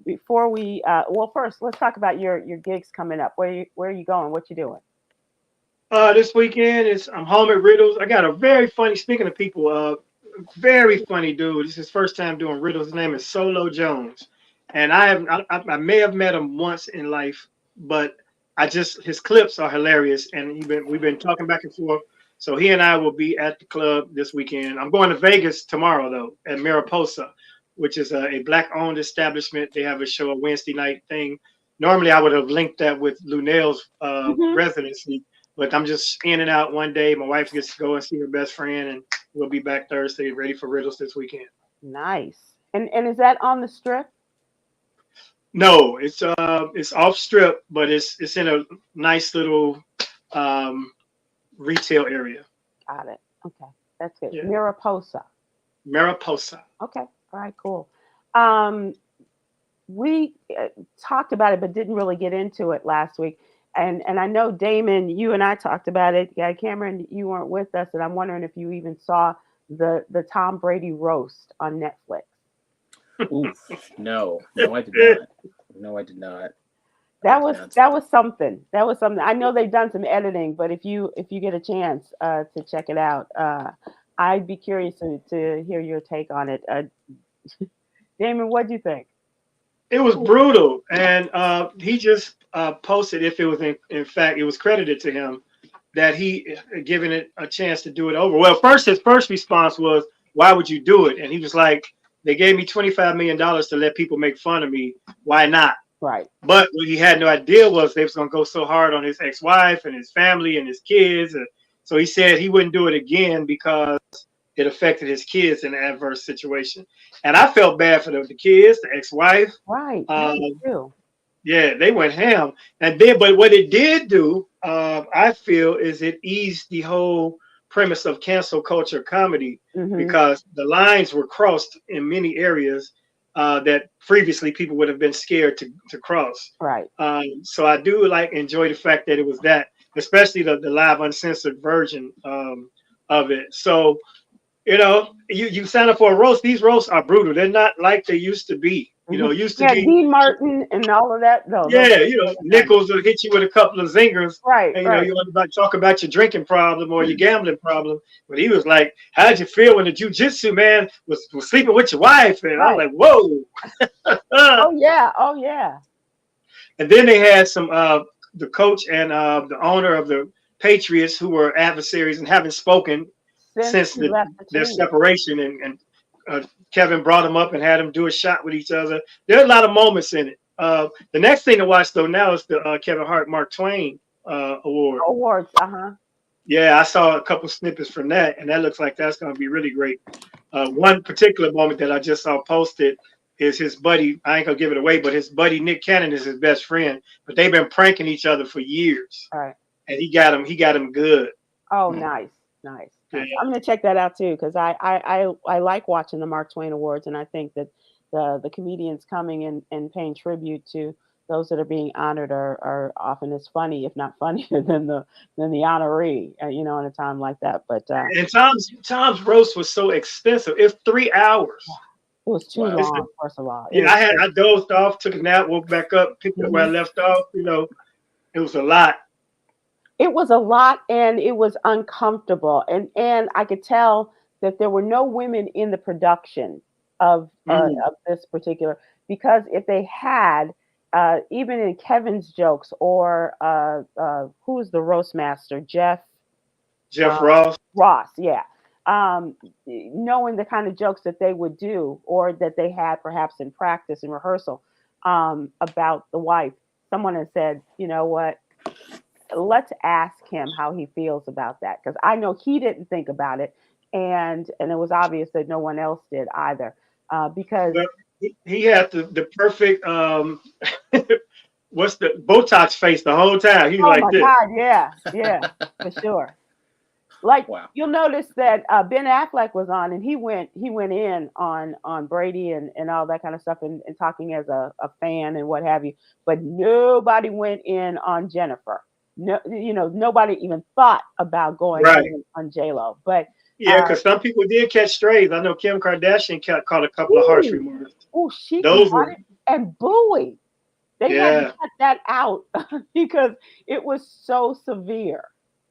A: Before we, well, first let's talk about your gigs coming up. Where are you going? What you doing?
C: This weekend is I'm home at Riddles. I got a very funny. Speaking of people, very funny dude. This is his first time doing Riddles. His name is Solo Jones, and I may have met him once in life, but his clips are hilarious, and we've been talking back and forth. So he and I will be at the club this weekend. I'm going to Vegas tomorrow though, at Mariposa, which is a black-owned establishment. They have a show, a Wednesday night thing. Normally, I would have linked that with Lunel's
A: Mhm.
C: residency, but I'm just in and out one day. My wife gets to go and see her best friend, and we'll be back Thursday, ready for Riddles this weekend.
A: Nice. And is that on the strip?
C: No, it's off strip, but it's in a nice little retail area.
A: Got it. Okay. That's good.
C: Yeah.
A: Mariposa.
C: Mariposa.
A: Okay. All right, cool. Um, we talked about it, but didn't really get into it last week. And I know Damon, you and I talked about it. Yeah, Cameron, you weren't with us, and I'm wondering if you even saw the Tom Brady roast on Netflix.
B: Oof, no, I did not. No, I did not.
A: That was something. That was something. I know they've done some editing, but if you get a chance to check it out, I'd be curious to hear your take on it. Damon, what do you think?
C: It was brutal, and he just posted, if it was in fact, it was credited to him that he given it a chance to do it over. Well, his first response was, "Why would you do it?" And he was like, "They gave me $25 million to let people make fun of me. Why not?"
A: Right.
C: But what he had no idea was they was gonna go so hard on his ex-wife and his family and his kids, and so he said he wouldn't do it again because it affected his kids in an adverse situation. And I felt bad for the kids, the ex-wife.
A: Right.
C: Yeah, they went ham. And then, but what it did do, I feel, is it eased the whole premise of cancel culture comedy, because the lines were crossed in many areas that previously people would have been scared to cross.
A: Right.
C: So I do enjoy the fact that it was that, especially the live uncensored version of it. So, you sign up for a roast. These roasts are brutal. They're not like they used to be. Used to be
A: Dean Martin and all of that. No,
C: yeah, Nichols will hit you with a couple of zingers.
A: Right.
C: And,
A: right.
C: you want to talk about your drinking problem or your gambling problem. But he was like, "How'd you feel when the jujitsu man was sleeping with your wife?" And I was like, "Whoa."
A: Oh yeah.
C: And then they had some the coach and the owner of the Patriots, who were adversaries and haven't spoken since their separation, and Kevin brought him up and had him do a shot with each other. There are a lot of moments in it. The next thing to watch though now is the Kevin Hart Mark Twain
A: awards.
C: Yeah, I saw a couple snippets from that, and that looks like that's going to be really great. One particular moment that I just saw posted is his buddy. I ain't gonna give it away, but his buddy Nick Cannon is his best friend. But they've been pranking each other for years.
A: All right.
C: And he got him good.
A: Oh, nice. Yeah. I'm gonna check that out too, because I like watching the Mark Twain Awards, and I think that the comedians coming and paying tribute to those that are being honored are often as funny, if not funnier, than the honoree. In a time like that. But
C: and Tom's roast was so expensive. It's 3 hours.
A: It was too long. First of all,
C: yeah, I dozed off, took a nap, woke back up, picked up where I left off. It was a lot.
A: It was a lot, and it was uncomfortable, and I could tell that there were no women in the production of this particular, because if they had, even in Kevin's jokes or who's the roast master, Jeff Ross, yeah, knowing the kind of jokes that they would do or that they had perhaps in practice and rehearsal about the wife, someone had said, you know what? Let's ask him how he feels about that, because I know he didn't think about it, and it was obvious that no one else did either, because
C: he had the perfect what's the Botox face the whole time. He's like this.
A: Oh my God, yeah, for sure. You'll notice that Ben Affleck was on, and he went in on Brady and all that kind of stuff, and talking as a fan and what have you, but nobody went in on Jennifer. No, nobody even thought about going on J-Lo. But
C: yeah, because some people did catch strays. I know Kim Kardashian caught a couple of harsh remarks.
A: Oh, she caught it and booing. They had to cut that out because it was so severe.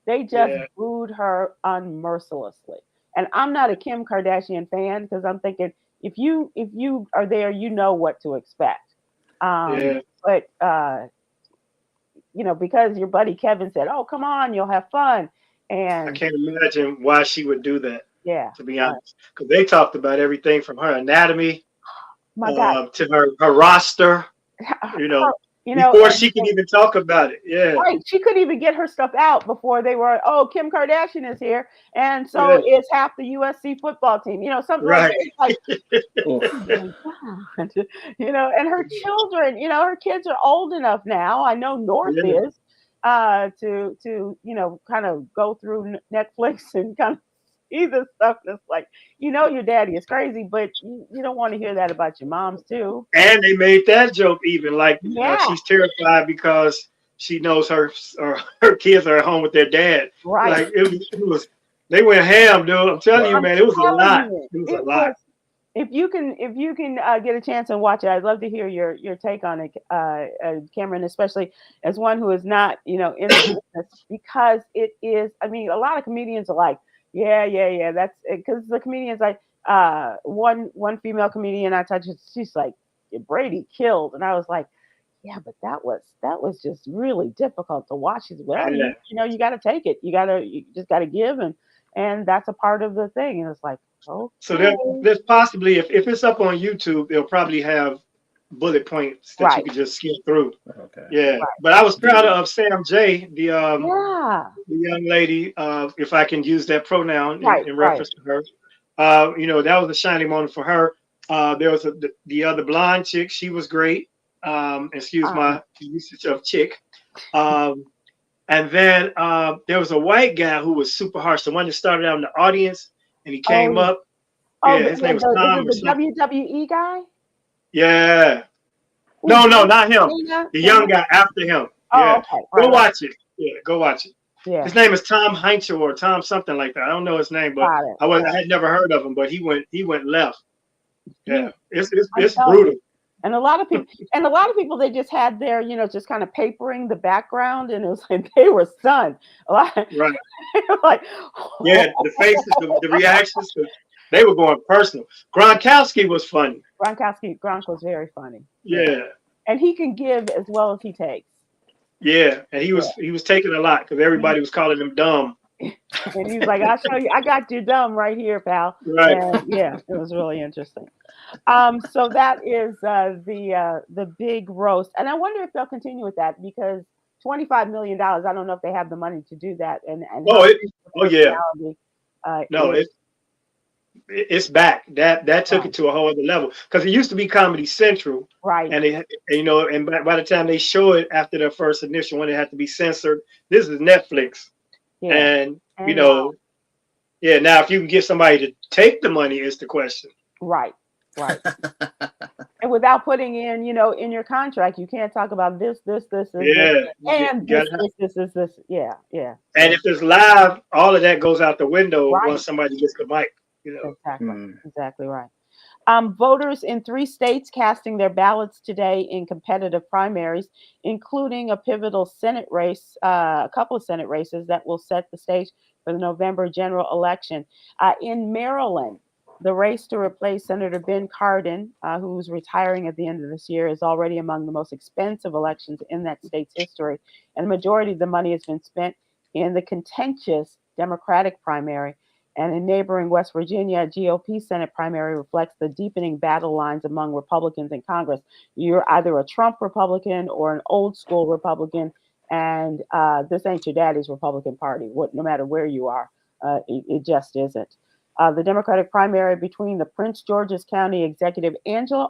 A: They just booed her unmercilessly. And I'm not a Kim Kardashian fan, because I'm thinking if you are there, you know what to expect. But because your buddy Kevin said, "Oh, come on, you'll have fun,"
C: I
A: and
C: can't imagine why she would do that,
A: yeah,
C: to be honest, because they talked about everything from her anatomy
A: my God,
C: to her roster, you know,
A: her,
C: before she could even talk about it. Yeah,
A: right. She couldn't even get her stuff out before they were, oh, Kim Kardashian is here. And
C: yeah,
A: so it's half the USC football team, something like
C: right.
A: that. It's like,
B: Oof.
A: oh my God. And her children, her kids are old enough now. I know North
C: Yeah,
A: is, to kind of go through Netflix and kind of see this stuff that's like, your daddy is crazy, but you don't want to hear that about your moms too.
C: and they made that joke even like
A: Yeah,
C: she's terrified because she knows her kids are at home with their dad.
A: right.
C: Like it was they went ham, dude. I'm telling you,
B: Wow.
A: I'm
C: man, it was a
A: telling
C: lot.
A: you,
C: It was a
A: it
C: lot.
A: was. If you can get a chance and watch it, I'd love to hear your take on it, Cameron, especially as one who is not in the business, because it is. I mean, a lot of comedians are like, yeah, that's because the comedians like one female comedian I touched, she's like, Brady killed, and I was like, yeah, but that was just really difficult to watch. She's well,
C: Yeah.
A: you got to take it, you just got to give, and that's a part of the thing, and it's like,
C: So
A: okay.
C: there's possibly if it's up on YouTube, they'll probably have bullet points that you
A: Right.
C: could just skip through.
B: Okay.
C: Yeah.
A: Right.
C: But I was proud of Sam J,
A: Yeah.
C: the young lady, if I can use that pronoun
A: Right.
C: in
A: Right.
C: reference to her. That was a shining moment for her. There was the other blonde chick. She was great. Excuse
A: Um,
C: my usage of chick. Um, and then there was a white guy who was super harsh. The one that started out in the audience and he came
A: oh,
C: up.
A: oh,
C: Yeah, his name was
A: is
C: Tom
A: it
C: or
A: the
C: something.
A: WWE guy?
C: Yeah.
A: Who's
C: No, not him.
A: Dana?
C: The
A: Dana?
C: young guy after him.
A: Oh,
C: Yeah.
A: okay.
C: Go
A: Right.
C: watch it. Yeah, go watch it.
A: Yeah.
C: His name is Tom Heinzel or Tom something like that. I don't know his name, but
A: Got it.
C: I had never heard of him, but he went left.
A: He,
C: Yeah. It's
A: I'm
C: it's
A: telling
C: brutal.
A: you. And a lot of people, they just had their, just kind of papering the background, and it was like they were stunned. A lot,
C: Right.
A: like,
C: Yeah, the faces, the reactions, they were going personal. Gronkowski was funny.
A: Gronk was very funny.
C: Yeah.
A: And he can give as well as he takes.
C: Yeah. And he was taking a lot because everybody was calling him dumb.
A: And he's like, I'll show you. I got you dumb right here, pal.
C: Right.
A: And yeah, it was really interesting. So that is the big roast, and I wonder if they'll continue with that because $25 million. I don't know if they have the money to do that, and
C: Oh,
A: how
C: yeah.
A: personality,
C: No,
A: is
C: it's back. That took
A: right.
C: it to a whole other level because it used to be Comedy Central,
A: Right.
C: and and by the time they show it after their first initial one, it had to be censored. This is Netflix,
A: Yeah.
C: and
A: And
C: yeah. Now, if you can get somebody to take the money, is the question.
A: right. And without putting in, in your contract, you can't talk about this,
C: Yeah,
A: and
C: you
A: this. Yeah.
C: and if it's live, all of that goes out the window
A: Right.
C: once somebody gets the mic.
A: Exactly right. Voters in 3 states casting their ballots today in competitive primaries, including a pivotal Senate race, a couple of Senate races that will set the stage for the November general election. In Maryland, the race to replace Senator Ben Cardin, who's retiring at the end of this year, is already among the most expensive elections in that state's history. And the majority of the money has been spent in the contentious Democratic primary. And in neighboring West Virginia, a GOP Senate primary reflects the deepening battle lines among Republicans in Congress. You're either a Trump Republican or an old school Republican, and this ain't your daddy's Republican Party. No matter where you are, it just isn't. The Democratic primary between the Prince George's County executive Angela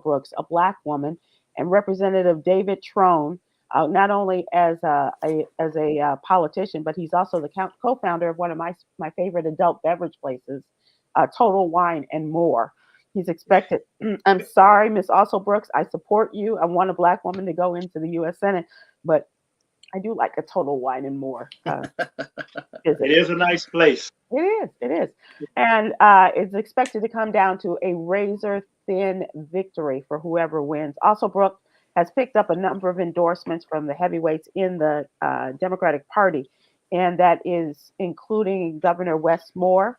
A: Brooks, a Black woman, and Representative David Trone, not only as a politician, but he's also the co-founder of one of my favorite adult beverage places, Total Wine and More. He's expected. I'm sorry, Miss Brooks. I support you. I want a Black woman to go into the U.S. Senate, but I do like a Total Wine and More.
C: It is a nice place.
A: It is. And it's expected to come down to a razor-thin victory for whoever wins. Also, Brooke has picked up a number of endorsements from the heavyweights in the Democratic Party, and that is including Governor Wes Moore,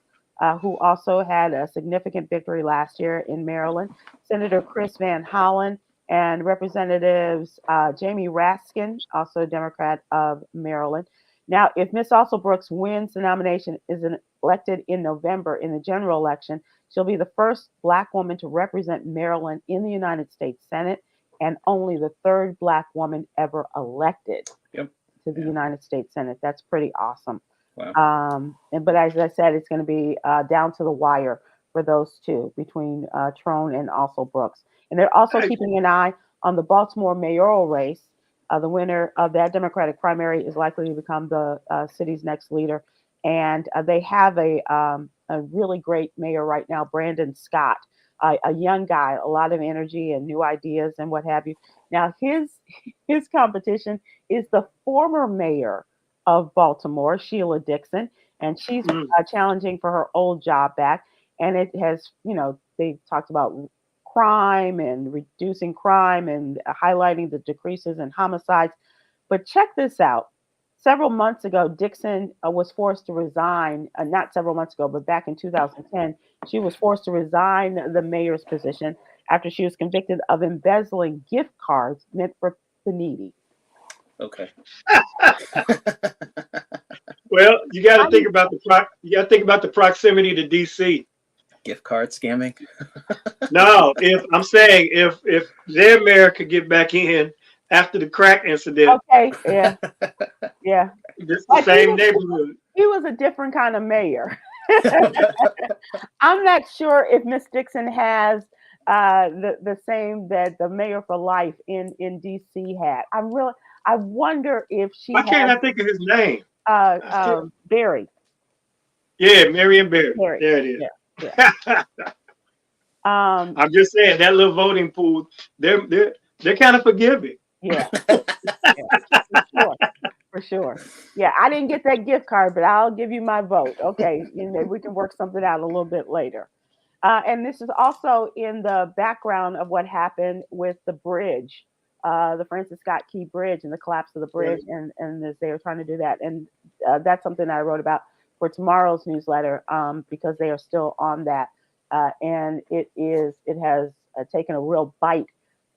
A: who also had a significant victory last year in Maryland, Senator Chris Van Hollen, and Representatives Jamie Raskin, also a Democrat of Maryland. Now, if Miss Also Brooks wins the nomination, elected in November in the general election, she'll be the first Black woman to represent Maryland in the United States Senate and only the third Black woman ever elected
B: Yep.
A: to the United States Senate. That's pretty awesome.
B: Wow.
A: But as I said, it's going to be down to the wire for those two between Trone and also Brooks. And they're also keeping an eye on the Baltimore mayoral race. The winner of that Democratic primary is likely to become the city's next leader. And they have a really great mayor right now, Brandon Scott, a young guy, a lot of energy and new ideas and what have you. Now, his competition is the former mayor of Baltimore, Sheila Dixon, and she's challenging for her old job back. And it has, they talked about crime and reducing crime and highlighting the decreases in homicides. But check this out. Several months ago, Dixon was forced to resign, not several months ago, but back in 2010, she was forced to resign the mayor's position after she was convicted of embezzling gift cards meant for the needy.
B: Okay.
C: Well, you got to think about the proximity to DC.
B: Gift card scamming.
C: No, if their mayor could get back in after the crack incident.
A: Okay, yeah.
C: This the same neighborhood.
A: He was a different kind of mayor. I'm not sure if Miss Dixon has the same that the mayor for life in DC had. I wonder if she.
C: Why can't I think of his name?
A: Barry.
C: Yeah, Marion Barry. There it is.
A: Yeah.
C: I'm just saying that little voting pool, they're kind of forgiving.
A: Yeah. For sure. Yeah, I didn't get that gift card, but I'll give you my vote. Okay, maybe we can work something out a little bit later. And this is also in the background of what happened with the bridge, the Francis Scott Key Bridge and the collapse of the bridge, and as they were trying to do that. And that's something I wrote about for tomorrow's newsletter because they are still on that. And it has taken a real bite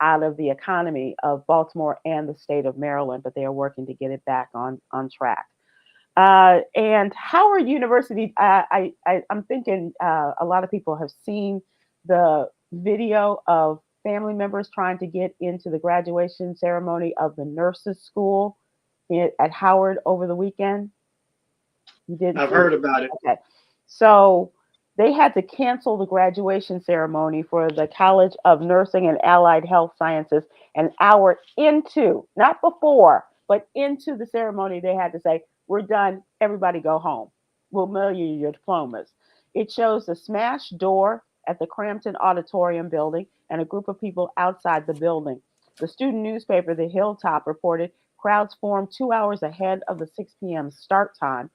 A: out of the economy of Baltimore and the state of Maryland, but they are working to get it back on track. And Howard University, I'm thinking a lot of people have seen the video of family members trying to get into the graduation ceremony of the nurses' school at Howard over the weekend. You didn't?
C: I've heard about it.
A: Okay, so they had to cancel the graduation ceremony for the College of Nursing and Allied Health Sciences an hour into, not before, but into the ceremony. They had to say, "We're done. Everybody go home. We'll mail you your diplomas." It shows the smashed door at the Crampton Auditorium building and a group of people outside the building. The student newspaper, The Hilltop, reported crowds formed 2 hours ahead of the 6 p.m. start time,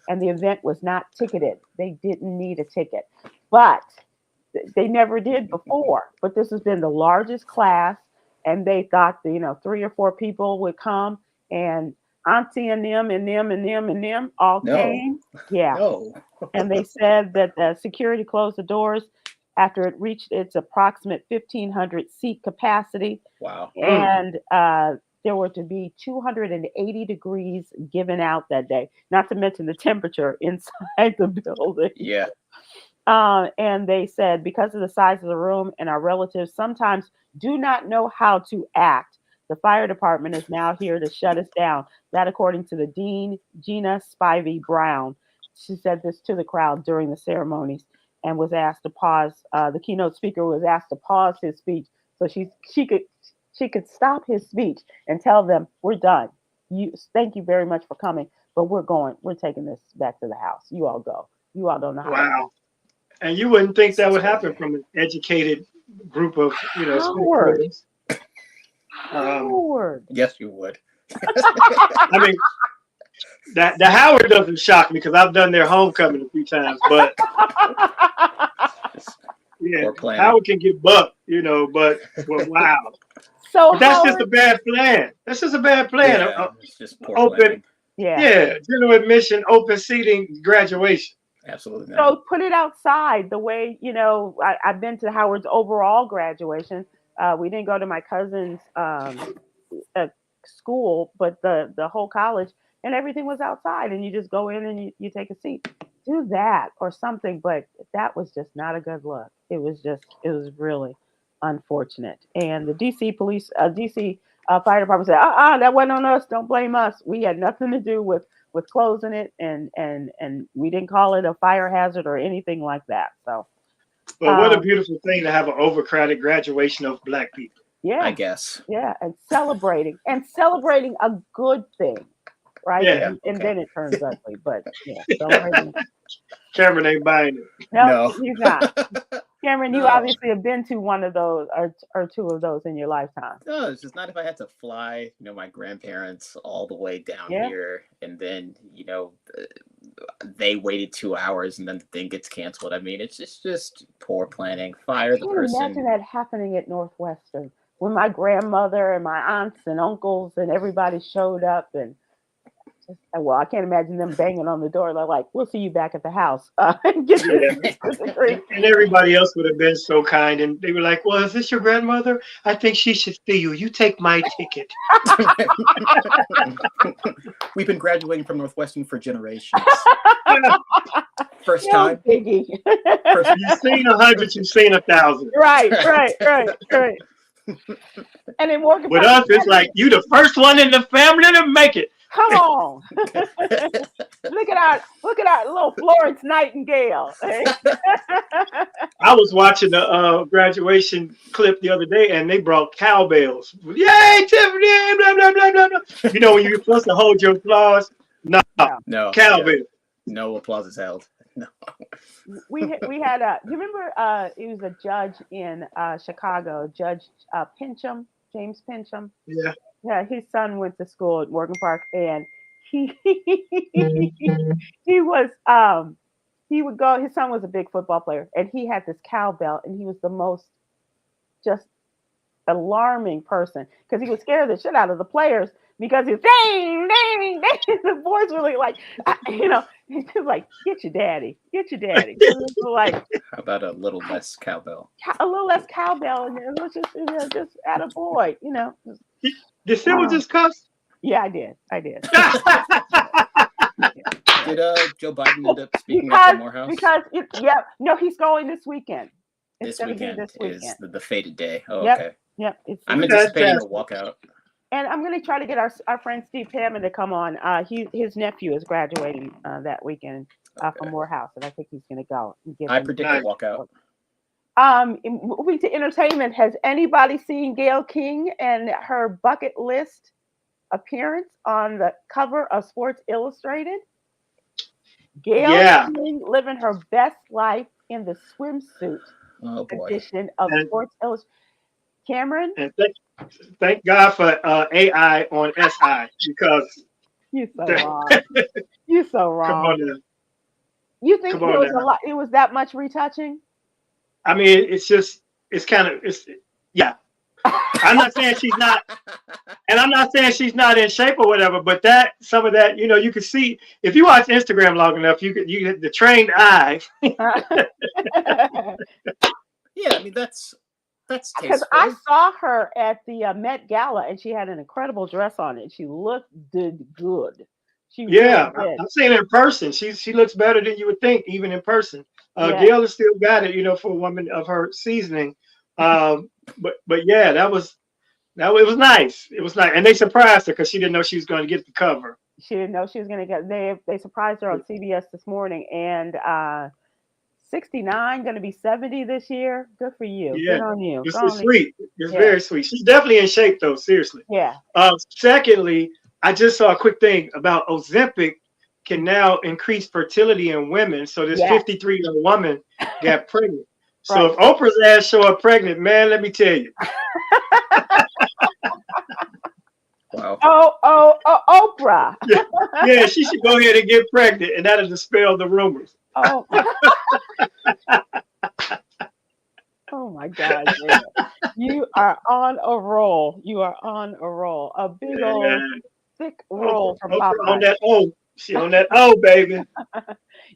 A: and the event was not ticketed. They didn't need a ticket, but they never did before. But this has been the largest class, and they thought that, 3 or 4 people would come, and Auntie and them all came. Yeah.
B: No.
A: And they said that the security closed the doors after it reached its approximate 1,500 seat capacity.
B: Wow.
A: And there were to be 280 degrees given out that day, not to mention the temperature inside the building.
B: Yeah.
A: And they said, because of the size of the room and our relatives sometimes do not know how to act, the fire department is now here to shut us down. That, according to the dean, Gina Spivey Brown. She said this to the crowd during the ceremonies and was asked to pause. The keynote speaker was asked to pause his speech so she could stop his speech and tell them, "We're done. Thank you very much for coming, but we're going. We're taking this back to the house. You all go. You all don't know how."
C: Wow. And you wouldn't think that would happen from an educated group of,
A: Howard.
C: students.
A: Howard.
B: Yes, you would.
C: I mean, the Howard doesn't shock me because I've done their homecoming a few times, but yeah, Howard can get bucked, but wow.
A: So
C: that's just a bad plan. That's just a bad plan.
B: Yeah, it's just poor
C: open,
B: planning.
C: yeah, general admission, open seating, graduation.
B: Absolutely not.
A: So put it outside the way, I've been to Howard's overall graduation. We didn't go to my cousin's school, but the whole college and everything was outside, and you just go in and you take a seat. Do that or something, but that was just not a good look. It was really unfortunate. And the DC police, DC fire department said, that wasn't on us. Don't blame us. We had nothing to do with closing it, and we didn't call it a fire hazard or anything like that. So,
C: but what a beautiful thing to have an overcrowded graduation of Black people.
A: Yeah,
B: I guess.
A: Yeah, and celebrating a good thing, right?
C: Yeah.
A: And then it turns ugly, but yeah, celebrating.
C: Khameron ain't buying it.
A: No, he's not. Khameron, you
B: No.
A: obviously have been to one of those or two of those in your lifetime.
B: No, it's just not if I had to fly, my grandparents all the way down here, and then, they waited 2 hours and then the thing gets canceled. I mean, it's just poor planning. Fire the person.
A: Imagine that happening at Northwestern when my grandmother and my aunts and uncles and everybody showed up, and I can't imagine them banging on the door. They're like, "We'll see you back at the house." And
C: everybody else would have been so kind, and they were like, "Well, is this your grandmother? I think she should see you. You take my ticket."
B: We've been graduating from Northwestern for generations. First time.
A: Biggie.
C: You've seen 100, you've seen 1,000.
A: Right. And in Morgan
C: with us, it's like you the first one in the family to make it.
A: Come on. look at our little Florence Nightingale.
C: I was watching the graduation clip the other day, and they brought cowbells. Yay, Tiffany! Blah, blah, blah, blah, blah. When you're supposed to hold your applause, no cowbell.
B: Yeah. No applause is held. No.
A: We had you remember he was a judge in Chicago, Judge Pincham, James Pincham. Yeah, his son went to school at Morgan Park, and he was he would go. His son was a big football player, and he had this cowbell, and he was the most just alarming person because he would scare the shit out of the players because he's ding ding ding. The boys were like, he's like, get your daddy. Like,
B: how about a little less cowbell?
A: A little less cowbell, and it was just at a boy,
C: Did Sybil just cuss?
A: Yeah, I did.
B: Did Joe Biden end up speaking at the Morehouse?
A: He's going this weekend.
B: This weekend is the fated day. Oh,
A: yep.
B: Okay.
A: Yep.
B: I'm anticipating a walkout.
A: And I'm going to try to get our friend Steve Hammond to come on. His nephew is graduating that weekend from Morehouse, and I think he's going to go.
B: I predict a walkout.
A: Moving to entertainment, has anybody seen Gayle King and her bucket list appearance on the cover of Sports Illustrated? Gayle King living her best life in the swimsuit edition of Sports Illustrated. Khameron?
C: And thank God for AI on SI because
A: you're so wrong. You're so wrong.
C: Come on now.
A: You think it was that much retouching?
C: I mean, yeah. I'm not saying she's not, and I'm not saying she's not in shape or whatever, but some of that, you can see if you watch Instagram long enough, you get the trained eye.
B: Yeah, I mean that's tasteful.
A: Because I saw her at the Met Gala, and she had an incredible dress on it. She looked good.
C: I've seen her in person. She looks better than you would think, even in person. Gayle has still got it, for a woman of her seasoning. But yeah, it was nice. It was nice, and they surprised her because she didn't know she was going to get the cover.
A: She didn't know she was going to get. They surprised her on CBS this morning, and 69, going to be 70 this year. Good for you.
C: Yeah.
A: Good on you.
C: It's sweet. It's very sweet. She's definitely in shape, though. Seriously.
A: Yeah.
C: Secondly, I just saw a quick thing about Ozempic can now increase fertility in women. So this 53-year-old woman got pregnant. So if Oprah's ass show up pregnant, man, let me tell you.
B: Wow.
A: Oprah.
C: Yeah, she should go ahead and get pregnant, and that'll dispel the rumors.
A: Oh. Oh my God, man. You are on a roll. A big old thick roll from
C: Oprah
A: Popeye.
C: on that O. She on that O, baby.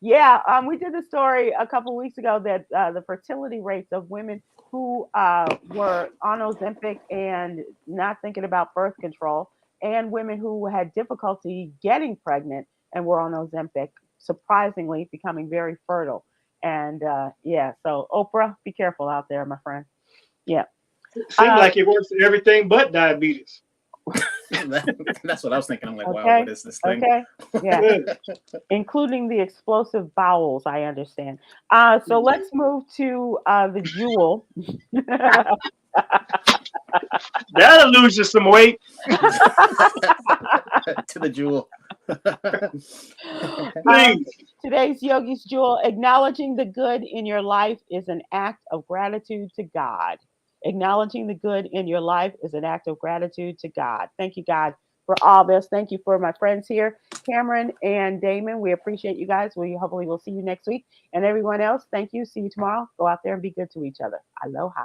A: Yeah, we did a story a couple weeks ago that the fertility rates of women who were on Ozempic and not thinking about birth control, and women who had difficulty getting pregnant and were on Ozempic, surprisingly becoming very fertile. And yeah, so Oprah, be careful out there, my friend. Yeah.
C: Seems like it works for everything but diabetes.
B: That's what I was thinking. I'm like, wow,
A: Okay.
B: what is this thing?
A: Okay. Yeah.
C: Good.
A: Including the explosive bowels, I understand. So let's move to the jewel.
C: That'll lose you some weight.
B: To the jewel.
C: Please.
A: Today's Yogi's Jewel: acknowledging the good in your life is an act of gratitude to God. Acknowledging the good in your life is an act of gratitude to God. Thank you, God, for all this. Thank you for my friends here, Khameron and Damon. We appreciate you guys. We hopefully will see you next week. And everyone else, thank you. See you tomorrow. Go out there and be good to each other. Aloha.